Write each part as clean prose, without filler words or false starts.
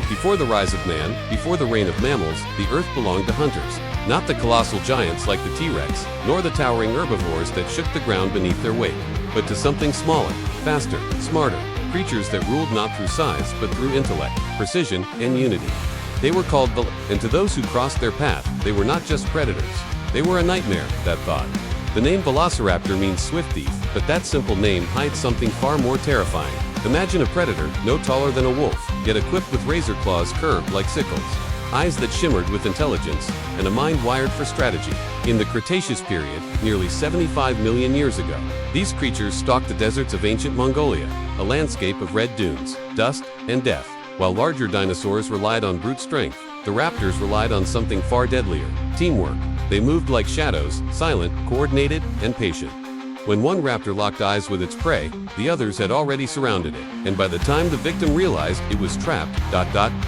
Before the rise of man, before the reign of mammals, the Earth belonged to hunters. Not the colossal giants like the T-Rex, nor the towering herbivores that shook the ground beneath their weight, but to something smaller, faster, smarter, creatures that ruled not through size but through intellect, precision, and unity. They were called and to those who crossed their path, they were not just predators. They were a nightmare, that thought. The name Velociraptor means swift thief, but that simple name hides something far more terrifying. Imagine a predator, no taller than a wolf, yet equipped with razor claws curved like sickles, eyes that shimmered with intelligence, and a mind wired for strategy. In the Cretaceous period, nearly 75 million years ago, these creatures stalked the deserts of ancient Mongolia, a landscape of red dunes, dust, and death. While larger dinosaurs relied on brute strength, the raptors relied on something far deadlier: teamwork. They moved like shadows, silent, coordinated, and patient. When one raptor locked eyes with its prey, the others had already surrounded it, and by the time the victim realized it was trapped,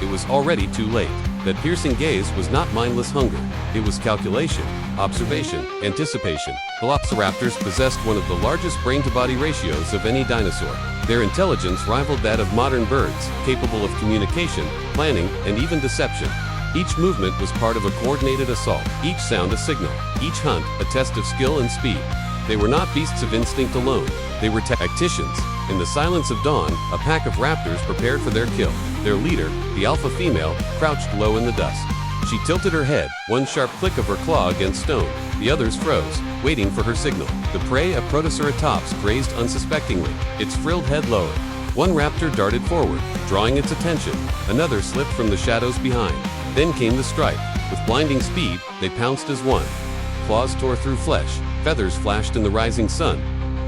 it was already too late. That piercing gaze was not mindless hunger. It was calculation, observation, anticipation. Velociraptors possessed one of the largest brain-to-body ratios of any dinosaur. Their intelligence rivaled that of modern birds, capable of communication, planning, and even deception. Each movement was part of a coordinated assault, each sound a signal, each hunt a test of skill and speed. They were not beasts of instinct alone, they were tacticians. In the silence of dawn, a pack of raptors prepared for their kill. Their leader, the alpha female, crouched low in the dust. She tilted her head, one sharp click of her claw against stone. The others froze, waiting for her signal. The prey, a Protoceratops, grazed unsuspectingly, its frilled head lowered. One raptor darted forward, drawing its attention. Another slipped from the shadows behind. Then came the strike. With blinding speed, they pounced as one. Claws tore through flesh, feathers flashed in the rising sun,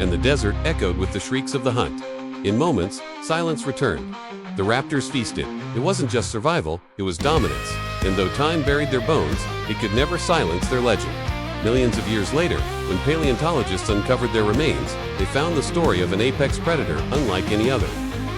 and the desert echoed with the shrieks of the hunt. In moments, silence returned. The raptors feasted. It wasn't just survival, it was dominance. And though time buried their bones, it could never silence their legend. Millions of years later, when paleontologists uncovered their remains, they found the story of an apex predator unlike any other.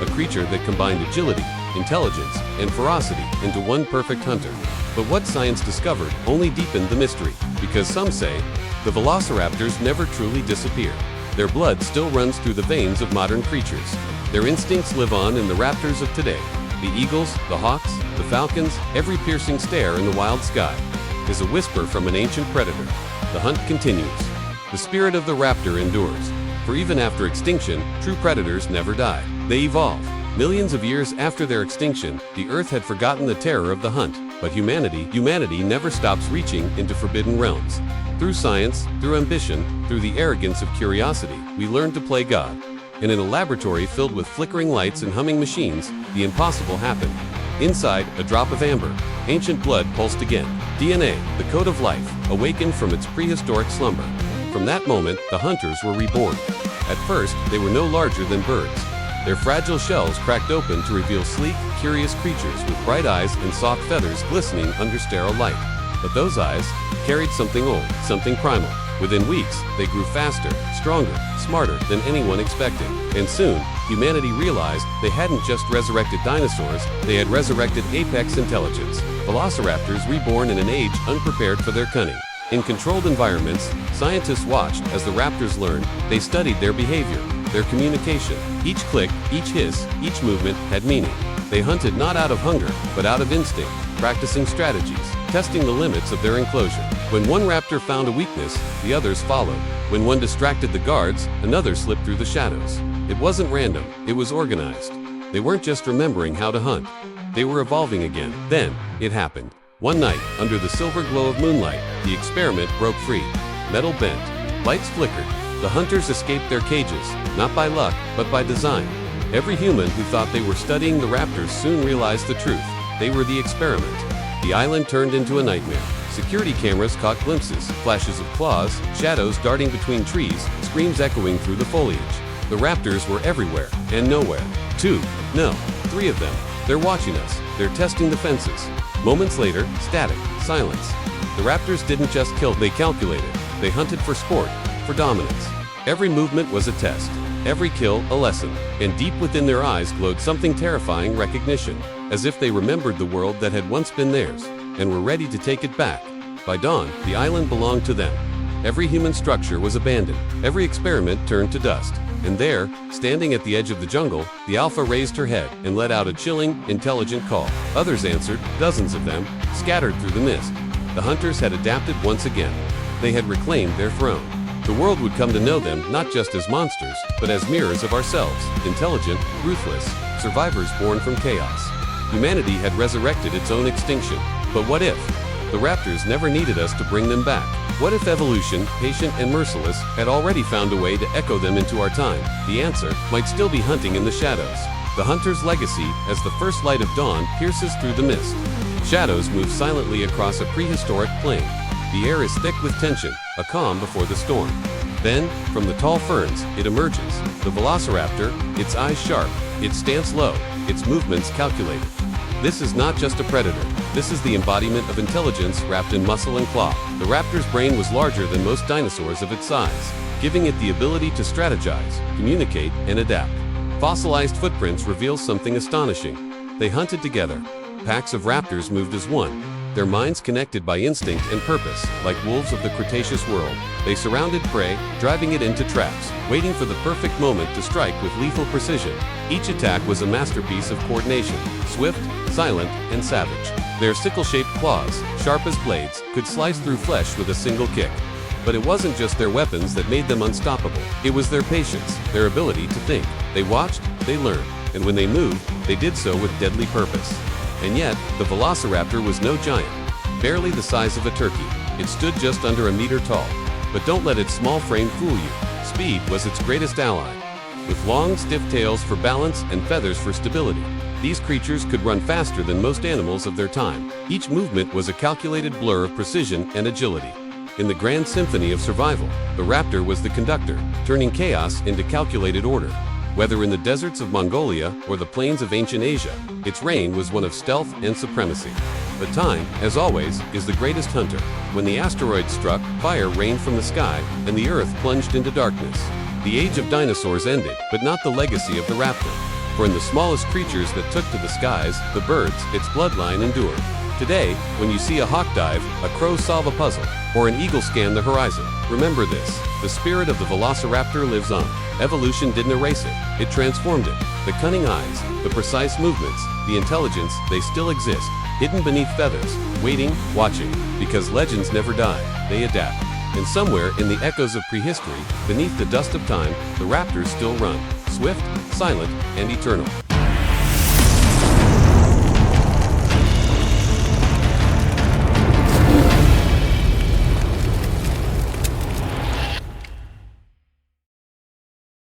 A creature that combined agility, intelligence, and ferocity into one perfect hunter. But what science discovered only deepened the mystery, because some say, the velociraptors never truly disappear. Their blood still runs through the veins of modern creatures. Their instincts live on in the raptors of today. The eagles, the hawks, the falcons, every piercing stare in the wild sky is a whisper from an ancient predator. The hunt continues. The spirit of the raptor endures. For even after extinction, true predators never die. They evolve. Millions of years after their extinction, the Earth had forgotten the terror of the hunt. But humanity never stops reaching into forbidden realms. Through science, through ambition, through the arrogance of curiosity, we learn to play God. And in a laboratory filled with flickering lights and humming machines, the impossible happened. Inside, a drop of amber. Ancient blood pulsed again. DNA, the code of life, awakened from its prehistoric slumber. From that moment, the hunters were reborn. At first, they were no larger than birds. Their fragile shells cracked open to reveal sleek, curious creatures with bright eyes and soft feathers glistening under sterile light. But those eyes carried something old, something primal. Within weeks, they grew faster, stronger, smarter than anyone expected. And soon, humanity realized they hadn't just resurrected dinosaurs, they had resurrected apex intelligence. Velociraptors reborn in an age unprepared for their cunning. In controlled environments, scientists watched as the raptors learned. They studied their behavior, their communication. Each click, each hiss, each movement had meaning. They hunted not out of hunger, but out of instinct, practicing strategies, testing the limits of their enclosure. When one raptor found a weakness, the others followed. When one distracted the guards, another slipped through the shadows. It wasn't random, it was organized. They weren't just remembering how to hunt. They were evolving again. Then, it happened. One night, under the silver glow of moonlight, the experiment broke free. Metal bent. Lights flickered. The hunters escaped their cages, not by luck, but by design. Every human who thought they were studying the raptors soon realized the truth. They were the experiment. The island turned into a nightmare. Security cameras caught glimpses, flashes of claws, shadows darting between trees, screams echoing through the foliage. The raptors were everywhere, and nowhere. 2, no, 3 of them. They're watching us. They're testing the fences. Moments later, static, silence. The raptors didn't just kill, they calculated. They hunted for sport, for dominance. Every movement was a test. Every kill, a lesson. And deep within their eyes glowed something terrifying: recognition. As if they remembered the world that had once been theirs, and were ready to take it back. By dawn, the island belonged to them. Every human structure was abandoned. Every experiment turned to dust. And there, standing at the edge of the jungle, the alpha raised her head and let out a chilling, intelligent call. Others answered, dozens of them, scattered through the mist. The hunters had adapted once again. They had reclaimed their throne. The world would come to know them not just as monsters, but as mirrors of ourselves, intelligent, ruthless, survivors born from chaos. Humanity had resurrected its own extinction. But what if? The raptors never needed us to bring them back. What if evolution, patient and merciless, had already found a way to echo them into our time? The answer might still be hunting in the shadows. The hunter's legacy, as the first light of dawn pierces through the mist. Shadows move silently across a prehistoric plain. The air is thick with tension, a calm before the storm. Then, from the tall ferns, it emerges. The Velociraptor, its eyes sharp, its stance low, its movements calculated. This is not just a predator. This is the embodiment of intelligence wrapped in muscle and claw. The raptor's brain was larger than most dinosaurs of its size, giving it the ability to strategize, communicate, and adapt. Fossilized footprints reveal something astonishing. They hunted together. Packs of raptors moved as one, their minds connected by instinct and purpose, like wolves of the Cretaceous world. They surrounded prey, driving it into traps, waiting for the perfect moment to strike with lethal precision. Each attack was a masterpiece of coordination, swift, silent, and savage. Their sickle-shaped claws, sharp as blades, could slice through flesh with a single kick. But it wasn't just their weapons that made them unstoppable. It was their patience, their ability to think. They watched, they learned, and when they moved, they did so with deadly purpose. And yet, the Velociraptor was no giant, barely the size of a turkey. It stood just under a meter tall. But don't let its small frame fool you. Speed was its greatest ally. With long, stiff tails for balance and feathers for stability, these creatures could run faster than most animals of their time. Each movement was a calculated blur of precision and agility. In the grand symphony of survival, the raptor was the conductor, turning chaos into calculated order. Whether in the deserts of Mongolia or the plains of ancient Asia, its reign was one of stealth and supremacy. But time, as always, is the greatest hunter. When the asteroid struck, fire rained from the sky, and the earth plunged into darkness. The age of dinosaurs ended, but not the legacy of the raptor. For in the smallest creatures that took to the skies, the birds, its bloodline endured. Today, when you see a hawk dive, a crow solve a puzzle, or an eagle scan the horizon, remember this: the spirit of the Velociraptor lives on. Evolution didn't erase it, it transformed it. The cunning eyes, the precise movements, the intelligence, they still exist, hidden beneath feathers, waiting, watching, because legends never die, they adapt. And somewhere in the echoes of prehistory, beneath the dust of time, the raptors still run, swift, silent, and eternal.